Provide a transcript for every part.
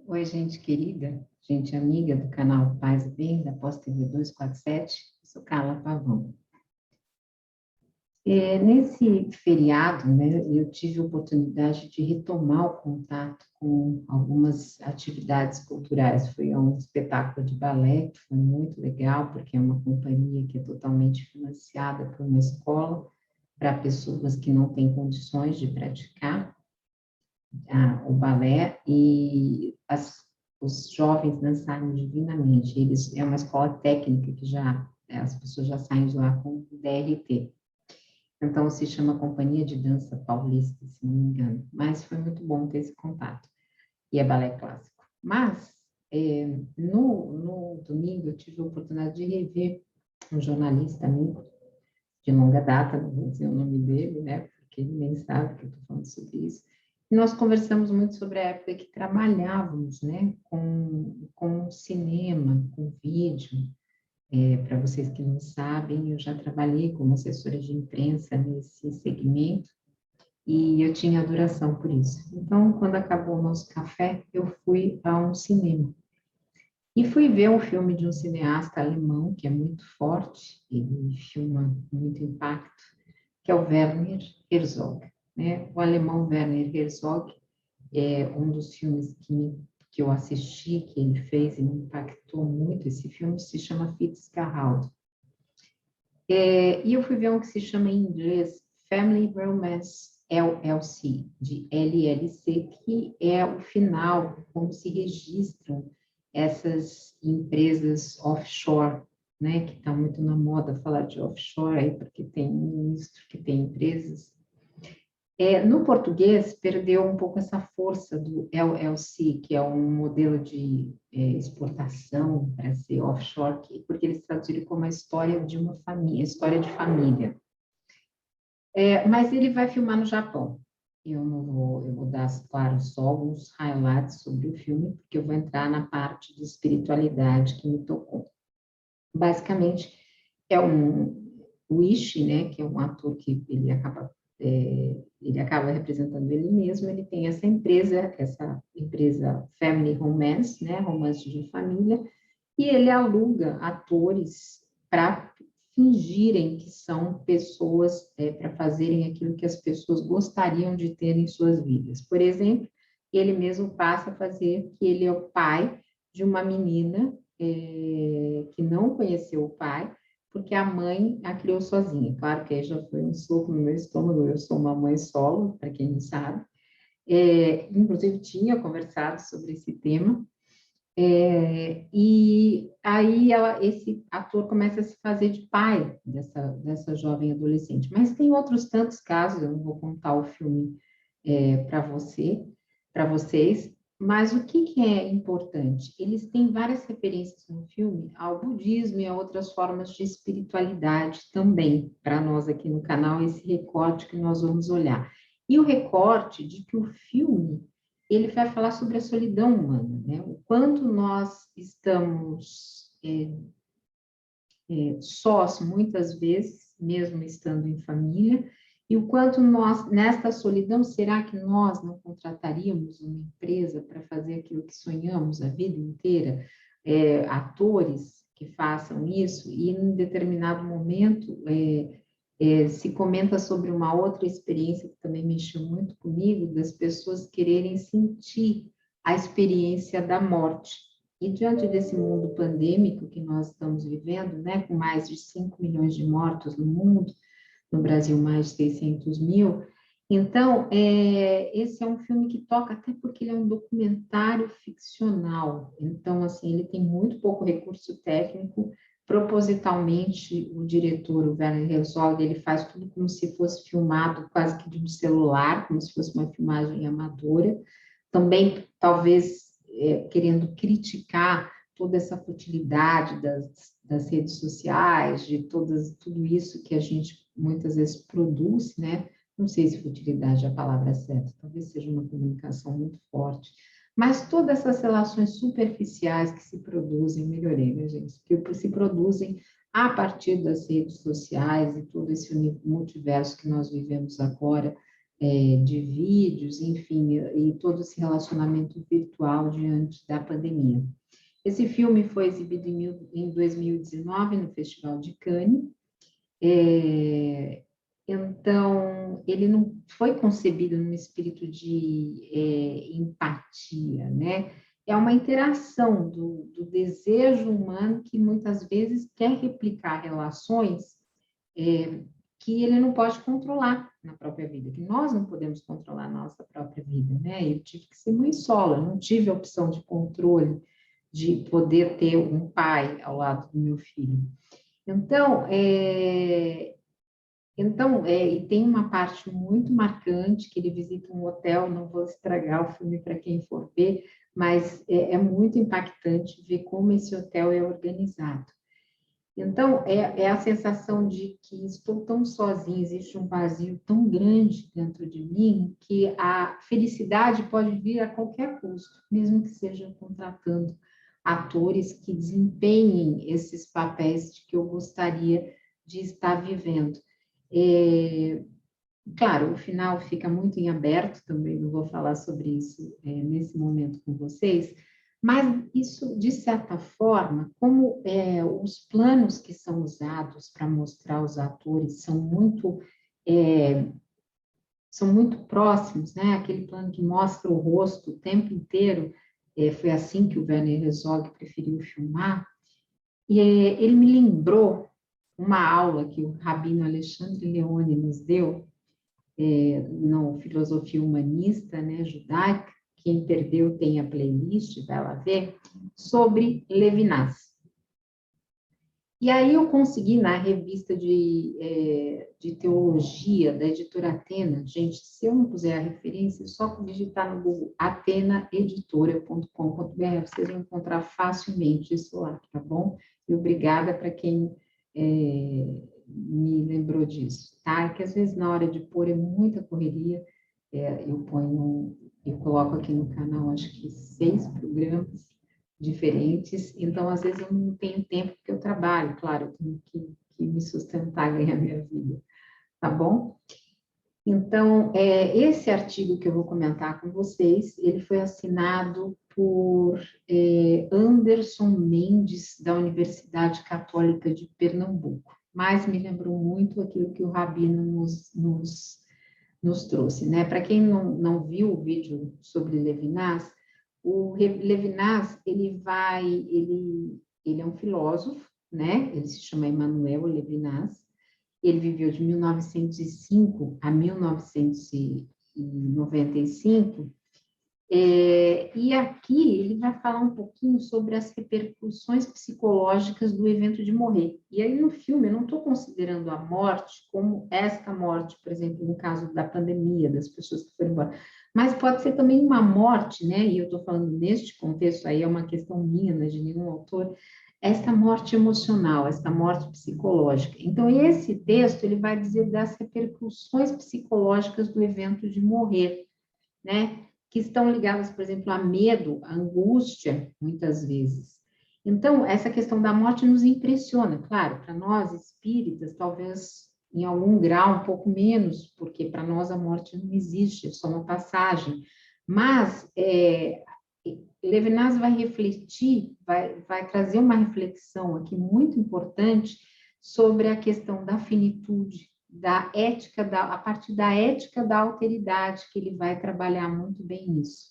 Oi, gente querida, gente amiga do canal Paz e Bem, da Pós TV 247, eu sou Carla Pavão. Nesse feriado, né, eu tive a oportunidade de retomar o contato com algumas atividades culturais. Fui a um espetáculo de balé, que foi muito legal, porque é uma companhia que é totalmente financiada por uma escola para pessoas que não têm condições de praticar o balé e os jovens dançaram divinamente. É uma escola técnica que as pessoas já saem de lá com DRT. Então, se chama Companhia de Dança Paulista, se não me engano. Mas foi muito bom ter esse contato. E é balé clássico. Mas, no domingo, eu tive a oportunidade de rever um jornalista amigo de longa data, não vou dizer o nome dele, né? Porque ele nem sabe que eu estou falando sobre isso. E nós conversamos muito sobre a época que trabalhávamos, né? Com cinema, com vídeo. Para vocês que não sabem, eu já trabalhei como assessora de imprensa nesse segmento e eu tinha adoração por isso. Então, quando acabou o nosso café, eu fui a um cinema. E fui ver um filme de um cineasta alemão, que é muito forte, ele filma com muito impacto, que é o Werner Herzog. Né? O alemão Werner Herzog é um dos filmes que eu assisti, que ele fez e me impactou muito. Esse filme se chama Fitzcarraldo. E eu fui ver um que se chama em inglês Family Romance LLC, de LLC, que é o final, como se registram essas empresas offshore, né, que está muito na moda falar de offshore aí, porque tem ministro que tem empresas. No português, perdeu um pouco essa força do LLC, que é um modelo de exportação para ser offshore, porque eles traduziram como a história de uma família, história de família. Mas ele vai filmar no Japão. Eu vou dar, claro, só alguns highlights sobre o filme, porque eu vou entrar na parte de espiritualidade que me tocou. Basicamente, é um Wish, né, que é um ator que ele acaba representando ele mesmo, ele tem essa empresa Family Romance, né, romance de família, e ele aluga atores para fingirem que são pessoas, para fazerem aquilo que as pessoas gostariam de ter em suas vidas. Por exemplo, ele mesmo passa a fazer que ele é o pai de uma menina que não conheceu o pai, porque a mãe a criou sozinha. Claro que aí já foi um soco no meu estômago, eu sou uma mãe solo, para quem não sabe. Inclusive, tinha conversado sobre esse tema, e aí esse ator começa a se fazer de pai dessa jovem adolescente. Mas tem outros tantos casos, eu não vou contar o filme para vocês, mas o que é importante? Eles têm várias referências no filme ao budismo e a outras formas de espiritualidade também, para nós aqui no canal, esse recorte que nós vamos olhar. E o recorte de que o filme ele vai falar sobre a solidão humana, né? O quanto nós estamos sós, muitas vezes, mesmo estando em família, e o quanto nós, nesta solidão, será que nós não contrataríamos uma empresa para fazer aquilo que sonhamos a vida inteira? Atores que façam isso, e em determinado momento se comenta sobre uma outra experiência que também mexeu muito comigo, das pessoas quererem sentir a experiência da morte. E diante desse mundo pandêmico que nós estamos vivendo, né, com mais de 5 milhões de mortos no mundo, no Brasil mais de 600 mil, então, esse é um filme que toca, até porque ele é um documentário ficcional, então, assim, ele tem muito pouco recurso técnico, propositalmente, o diretor, o Werner Herzog, ele faz tudo como se fosse filmado quase que de um celular, como se fosse uma filmagem amadora, também, talvez, querendo criticar toda essa futilidade das redes sociais, de tudo isso que a gente muitas vezes produz, né? Não sei se futilidade é a palavra certa, talvez seja uma comunicação muito forte, mas todas essas relações superficiais que se produzem, melhorei, né, gente? Que se produzem a partir das redes sociais e todo esse multiverso que nós vivemos agora, de vídeos, enfim, e todo esse relacionamento virtual diante da pandemia. Esse filme foi exibido em 2019 no Festival de Cannes. Então, ele não foi concebido num espírito de empatia, né? É uma interação do desejo humano que muitas vezes quer replicar relações que ele não pode controlar na própria vida, que nós não podemos controlar a nossa própria vida, né? Eu tive que ser mãe solo, eu não tive a opção de controle de poder ter um pai ao lado do meu filho. Então, e tem uma parte muito marcante que ele visita um hotel, não vou estragar o filme para quem for ver, mas é muito impactante ver como esse hotel é organizado. Então, é a sensação de que estou tão sozinha, existe um vazio tão grande dentro de mim, que a felicidade pode vir a qualquer custo, mesmo que seja contratando atores que desempenhem esses papéis de que eu gostaria de estar vivendo. Claro, o final fica muito em aberto, também não vou falar sobre isso nesse momento com vocês, mas isso, de certa forma, como os planos que são usados para mostrar os atores é, são muito próximos, né? Aquele plano que mostra o rosto o tempo inteiro, foi assim que o Werner Herzog preferiu filmar, e ele me lembrou uma aula que o rabino Alexandre Leone nos deu, no Filosofia Humanista, né, judaica, quem perdeu tem a playlist, vai lá ver, sobre Levinas. E aí eu consegui, na revista de teologia da editora Atena, gente, se eu não puser a referência, é só digitar no Google atenaeditora.com.br, vocês vão encontrar facilmente isso lá, tá bom? E obrigada para quem me lembrou disso, tá? Que às vezes na hora de pôr é muita correria, eu coloco aqui no canal, acho que 6 programas diferentes, então às vezes eu não tenho tempo porque eu trabalho, claro, eu tenho que me sustentar, ganhar minha vida, tá bom? Então, esse artigo que eu vou comentar com vocês, ele foi assinado por Anderson Mendes, da Universidade Católica de Pernambuco, mas me lembrou muito aquilo que o Rabino nos trouxe, né? Para quem não viu o vídeo sobre Levinas, o Levinas, ele é um filósofo, né? Ele se chama Emmanuel Levinas. Ele viveu de 1905 a 1995. E aqui ele vai falar um pouquinho sobre as repercussões psicológicas do evento de morrer. E aí no filme eu não estou considerando a morte como esta morte, por exemplo, no caso da pandemia, das pessoas que foram embora. Mas pode ser também uma morte, né? E eu estou falando neste contexto, aí é uma questão minha, não é de nenhum autor, esta morte emocional, esta morte psicológica. Então, esse texto, ele vai dizer das repercussões psicológicas do evento de morrer, né? Que estão ligadas, por exemplo, a medo, a angústia, muitas vezes. Então, essa questão da morte nos impressiona, claro, para nós espíritas, talvez em algum grau um pouco menos, porque para nós a morte não existe, é só uma passagem. Mas Levinas vai refletir, vai trazer uma reflexão aqui muito importante sobre a questão da finitude, da ética, a partir da ética da alteridade, que ele vai trabalhar muito bem isso.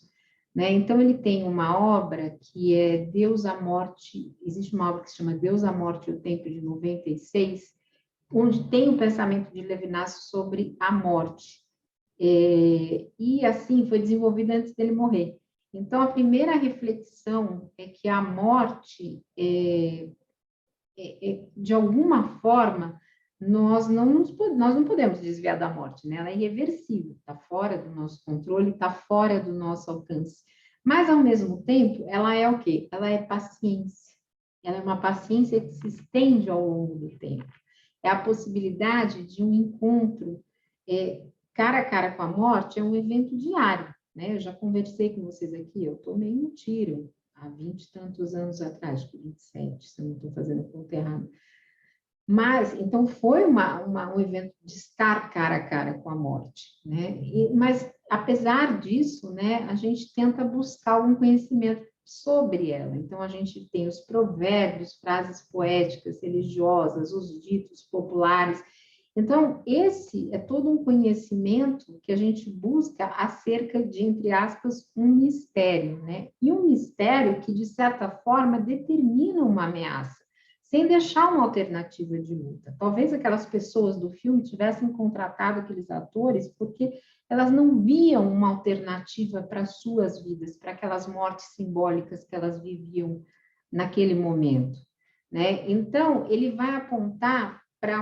Né? Então, ele tem uma obra que é Deus, a Morte, existe uma obra que se chama Deus, a Morte e o Tempo de 96, onde tem o pensamento de Levinas sobre a morte. E, assim, foi desenvolvida antes dele morrer. Então, a primeira reflexão é que a morte, de alguma forma, nós não podemos desviar da morte, né? Ela é irreversível, está fora do nosso controle, está fora do nosso alcance. Mas, ao mesmo tempo, ela é o quê? Ela é paciência. Ela é uma paciência que se estende ao longo do tempo. É a possibilidade de um encontro cara a cara com a morte, é um evento diário, né? Eu já conversei com vocês aqui, eu tomei um tiro há 20 e tantos anos atrás, 27, se eu não estou fazendo conta errada. Mas, então, foi um evento de estar cara a cara com a morte, né? Mas, apesar disso, né, a gente tenta buscar algum conhecimento sobre ela. Então, a gente tem os provérbios, frases poéticas, religiosas, os ditos populares. Então, esse é todo um conhecimento que a gente busca acerca de, entre aspas, um mistério, né? E um mistério que, de certa forma, determina uma ameaça sem deixar uma alternativa de luta. Talvez aquelas pessoas do filme tivessem contratado aqueles atores porque elas não viam uma alternativa para suas vidas, para aquelas mortes simbólicas que elas viviam naquele momento, né? Então, ele vai apontar para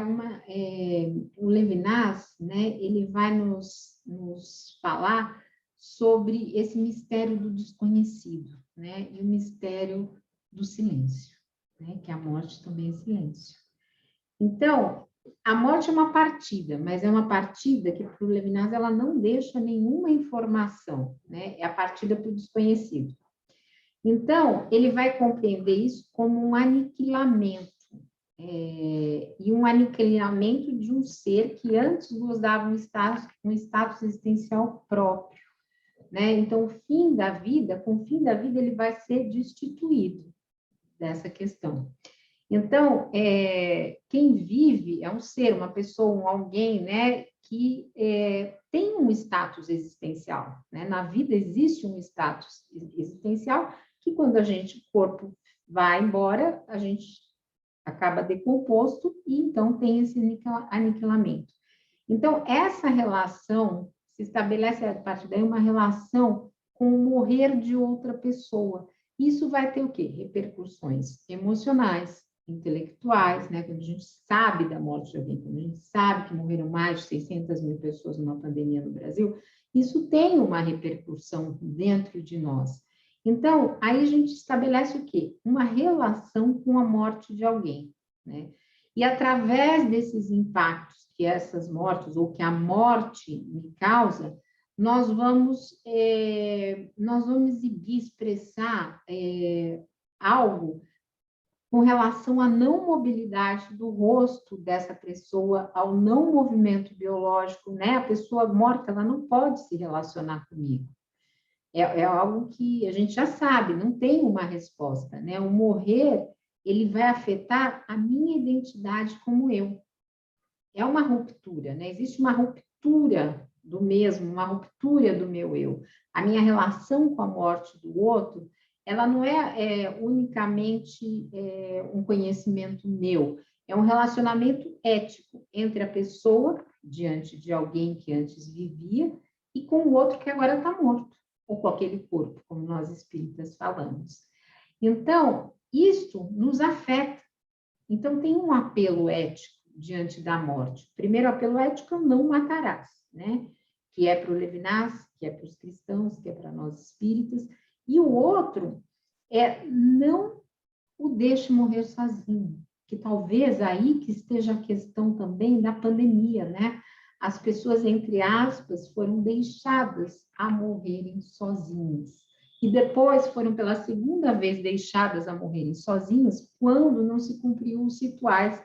o Levinas, né? Ele vai nos falar sobre esse mistério do desconhecido, né? E o mistério do silêncio, né? Que a morte também é silêncio. Então, a morte é uma partida, mas é uma partida que para o Levinas ela não deixa nenhuma informação, né? É a partida para o desconhecido. Então, ele vai compreender isso como um aniquilamento, e um aniquilamento de um ser que antes nos dava um status existencial próprio, né? Então, o fim da vida, com o fim da vida, ele vai ser destituído dessa questão. Então, quem vive é um ser, uma pessoa, alguém, né, que tem um status existencial, né? Na vida existe um status existencial que quando o corpo vai embora, a gente acaba decomposto e então tem esse aniquilamento. Então, essa relação se estabelece a partir daí uma relação com o morrer de outra pessoa. Isso vai ter o quê? Repercussões emocionais, intelectuais, né? Quando a gente sabe da morte de alguém, quando a gente sabe que morreram mais de 600 mil pessoas numa pandemia no Brasil, isso tem uma repercussão dentro de nós. Então, aí a gente estabelece o quê? Uma relação com a morte de alguém, né? E através desses impactos que essas mortes, ou que a morte me causa, nós vamos exibir, expressar algo com relação à não mobilidade do rosto dessa pessoa, ao não movimento biológico, né? A pessoa morta, ela não pode se relacionar comigo. É algo que a gente já sabe, não tem uma resposta, né? O morrer, ele vai afetar a minha identidade como eu. É uma ruptura, né? Existe uma ruptura do mesmo, uma ruptura do meu eu. A minha relação com a morte do outro, ela não é unicamente um conhecimento meu, é um relacionamento ético entre a pessoa diante de alguém que antes vivia e com o outro que agora está morto, ou com aquele corpo, como nós espíritas falamos. Então, isto nos afeta. Então, tem um apelo ético diante da morte. Primeiro apelo ético, não matarás, né? Que é para o Levinas, que é para os cristãos, que é para nós espíritas. E o outro é não o deixe morrer sozinho, que talvez aí que esteja a questão também da pandemia, né? As pessoas, entre aspas, foram deixadas a morrerem sozinhos. E depois foram pela segunda vez deixadas a morrerem sozinhas quando não se cumpriam os rituais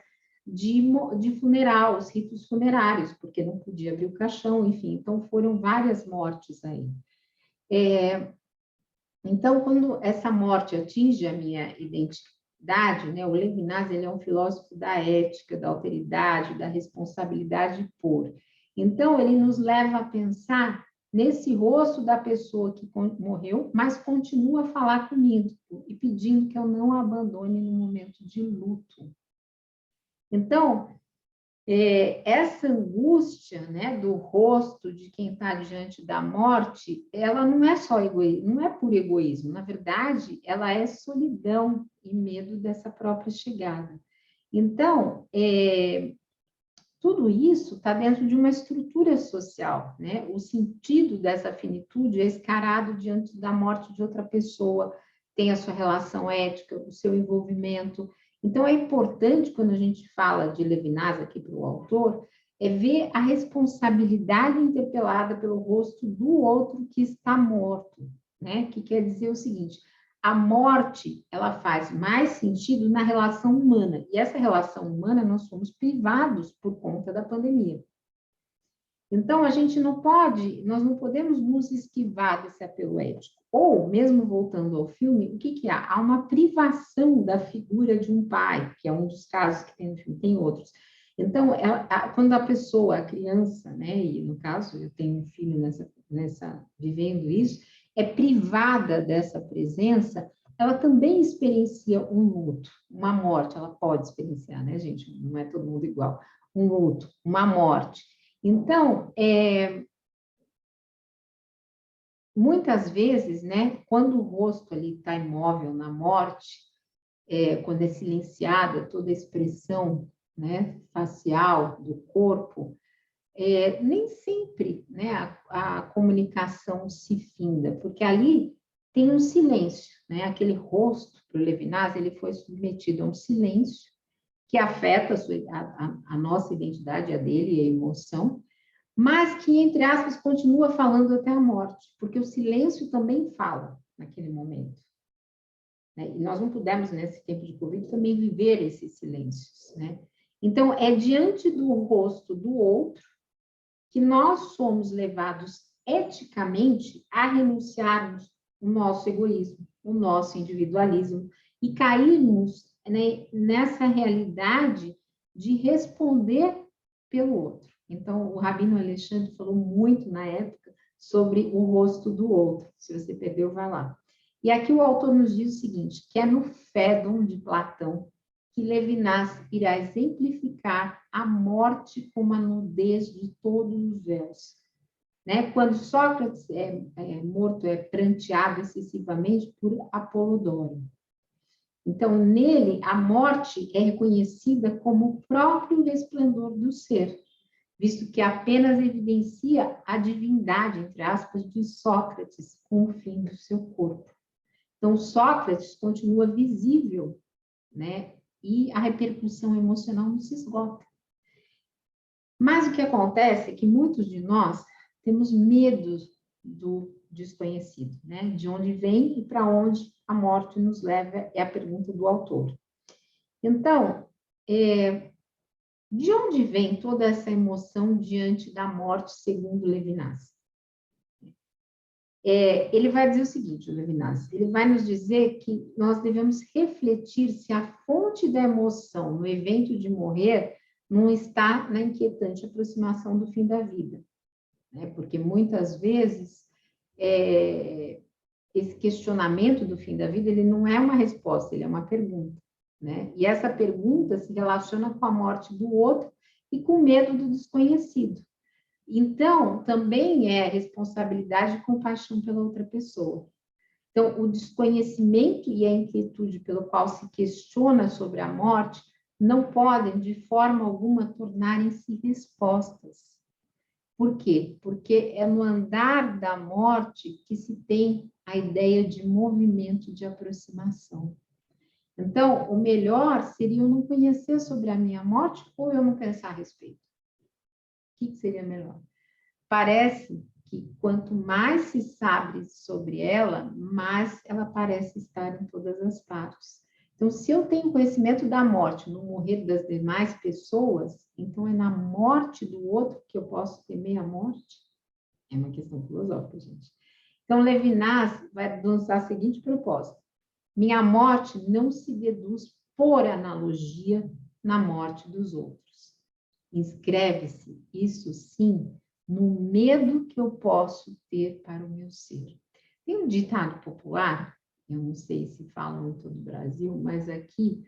de funeral, os ritos funerários, porque não podia abrir o caixão, enfim. Então, foram várias mortes aí. Então, quando essa morte atinge a minha identidade, né, o Levinas, ele é um filósofo da ética, da alteridade, da responsabilidade por. Então, ele nos leva a pensar nesse rosto da pessoa que morreu, mas continua a falar comigo e pedindo que eu não a abandone no momento de luto. Então, essa angústia, né, do rosto de quem está diante da morte, ela não é só egoísmo, não é por egoísmo, na verdade, ela é solidão e medo dessa própria chegada. Então, tudo isso está dentro de uma estrutura social, né? O sentido dessa finitude é escarado diante da morte de outra pessoa, tem a sua relação ética, o seu envolvimento. Então, é importante, quando a gente fala de Levinas aqui para o autor, ver a responsabilidade interpelada pelo rosto do outro que está morto, né? Que quer dizer o seguinte, a morte, ela faz mais sentido na relação humana. E essa relação humana nós somos privados por conta da pandemia. Então, a gente não pode, nós não podemos nos esquivar desse apelo ético. Ou, mesmo voltando ao filme, o que que há? Há uma privação da figura de um pai, que é um dos casos que tem no filme, tem outros. Então, quando a pessoa, a criança, né, e no caso eu tenho um filho vivendo isso, é privada dessa presença, ela também experiencia um luto, uma morte, ela pode experienciar, né, gente? Não é todo mundo igual. Um luto, uma morte. Então, muitas vezes, né, quando o rosto ali está imóvel na morte, quando é silenciada toda a expressão, né, facial do corpo, nem sempre, né, a comunicação se finda, porque ali tem um silêncio, né, aquele rosto, para o Levinas, ele foi submetido a um silêncio que afeta a nossa identidade, a dele, a emoção, mas que, entre aspas, continua falando até a morte, porque o silêncio também fala naquele momento. Né? E nós não pudemos, nesse tempo de Covid, também viver esses silêncios. Né? Então, é diante do rosto do outro que nós somos levados eticamente a renunciarmos o nosso egoísmo, o nosso individualismo, e cairmos, né, nessa realidade de responder pelo outro. Então, o Rabino Alexandre falou muito na época sobre o rosto do outro. Se você perdeu, vai lá. E aqui o autor nos diz o seguinte, que é no Fédon de Platão que Levinas irá exemplificar a morte como a nudez de todos os véus. Né? Quando Sócrates é morto, é pranteado excessivamente por Apolodoro. Então, nele, a morte é reconhecida como o próprio resplendor do ser, visto que apenas evidencia a divindade, entre aspas, de Sócrates com o fim do seu corpo. Então, Sócrates continua visível, né? E a repercussão emocional não se esgota. Mas o que acontece é que muitos de nós temos medo do desconhecido, né? De onde vem e para onde a morte nos leva, é a pergunta do autor. Então, de onde vem toda essa emoção diante da morte, segundo Levinas? Ele vai dizer o seguinte, o Levinas, ele vai nos dizer que nós devemos refletir se a fonte da emoção no evento de morrer não está na inquietante aproximação do fim da vida, né? Porque muitas vezes esse questionamento do fim da vida ele não é uma resposta, ele é uma pergunta, né? E essa pergunta se relaciona com a morte do outro e com o medo do desconhecido. Então, também é responsabilidade e compaixão pela outra pessoa. Então, o desconhecimento e a inquietude pelo qual se questiona sobre a morte não podem, de forma alguma, tornarem-se respostas. Por quê? Porque é no andar da morte que se tem a ideia de movimento de aproximação. Então, o melhor seria eu não conhecer sobre a minha morte ou eu não pensar a respeito. O que seria melhor? Parece que quanto mais se sabe sobre ela, mais ela parece estar em todas as partes. Então, se eu tenho conhecimento da morte, no morrer das demais pessoas, então é na morte do outro que eu posso temer a morte? É uma questão filosófica, gente. Então, Levinas vai nos dar a seguinte proposta. Minha morte não se deduz por analogia na morte dos outros. Inscreve-se, isso sim, no medo que eu posso ter para o meu ser. Tem um ditado popular, eu não sei se falam em todo o Brasil, mas aqui,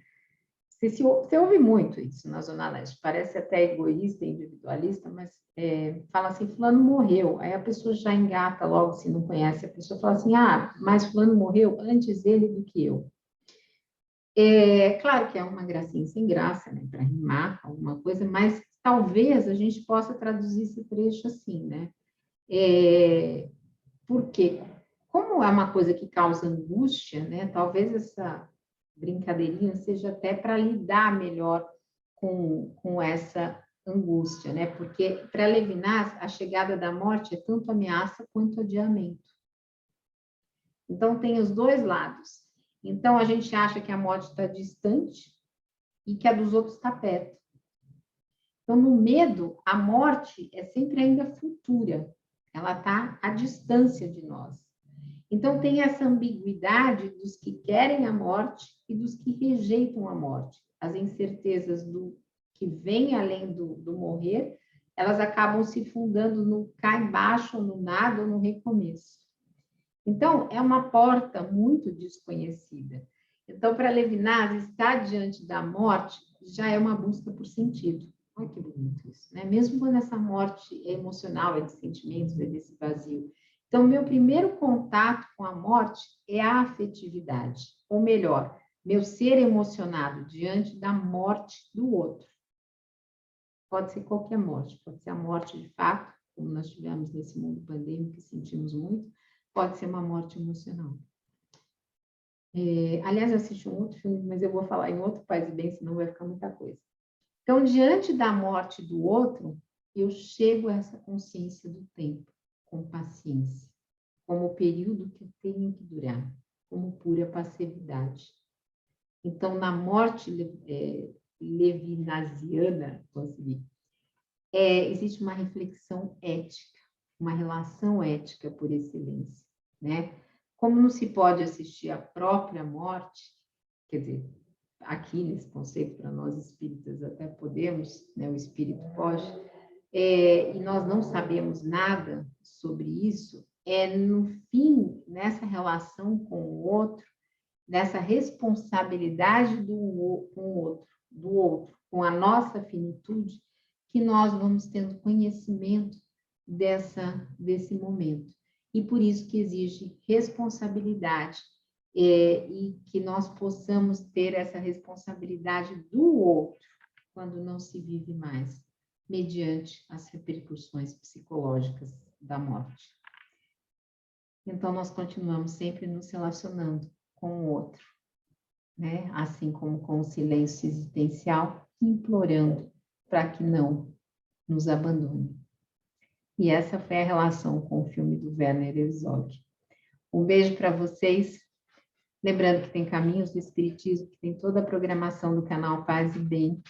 você ouve muito isso na Zona Leste, parece até egoísta, individualista, mas fala assim, fulano morreu, aí a pessoa já engata logo, se não conhece, a pessoa fala assim, mas fulano morreu antes ele do que eu. Claro que é uma gracinha sem graça, né, para rimar alguma coisa, mas talvez a gente possa traduzir esse trecho assim, né? Porque, como é uma coisa que causa angústia, né? Talvez essa brincadeirinha seja até para lidar melhor com essa angústia, né? Porque, para Levinas, a chegada da morte é tanto ameaça quanto adiamento. Então, tem os dois lados. Então, a gente acha que a morte está distante e que a dos outros está perto. Então, no medo, a morte é sempre ainda futura. Ela está à distância de nós. Então, tem essa ambiguidade dos que querem a morte e dos que rejeitam a morte. As incertezas do que vem além do morrer, elas acabam se fundando no cá embaixo, ou no nada, ou no recomeço. Então, é uma porta muito desconhecida. Então, para Levinas, estar diante da morte já é uma busca por sentido. Olha que bonito isso, né? Mesmo quando essa morte é emocional, é de sentimentos, é desse vazio. Então, meu primeiro contato com a morte é a afetividade, ou melhor, meu ser emocionado diante da morte do outro. Pode ser qualquer morte, pode ser a morte de fato, como nós tivemos nesse mundo pandêmico que sentimos muito, pode ser uma morte emocional. Aliás, eu assisti um outro filme, mas eu vou falar em outro Paz e Bem, senão vai ficar muita coisa. Então, diante da morte do outro, eu chego a essa consciência do tempo, com paciência, como o período que eu tenho que durar, como pura passividade. Então, na morte levinasiana, consegui, existe uma reflexão ética, uma relação ética por excelência, né? Como não se pode assistir à própria morte, quer dizer, aqui nesse conceito para nós espíritas até podemos, né? O espírito pode, e nós não sabemos nada sobre isso, no fim, nessa relação com o outro, dessa responsabilidade com o outro, com a nossa finitude, que nós vamos tendo conhecimento desse momento. E por isso que exige responsabilidade, e que nós possamos ter essa responsabilidade do outro, quando não se vive mais, mediante as repercussões psicológicas da morte. Então, nós continuamos sempre nos relacionando com o outro, né? Assim como com o silêncio existencial, implorando para que não nos abandone. E essa foi a relação com o filme do Werner Herzog. Um beijo para vocês. Lembrando que tem Caminhos do Espiritismo, que tem toda a programação do canal Paz e Bem.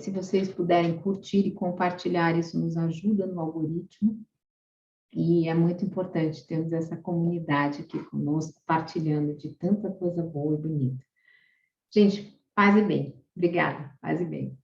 Se vocês puderem curtir e compartilhar, isso nos ajuda no algoritmo. E é muito importante termos essa comunidade aqui conosco, partilhando de tanta coisa boa e bonita. Gente, paz e bem. Obrigada. Paz e bem.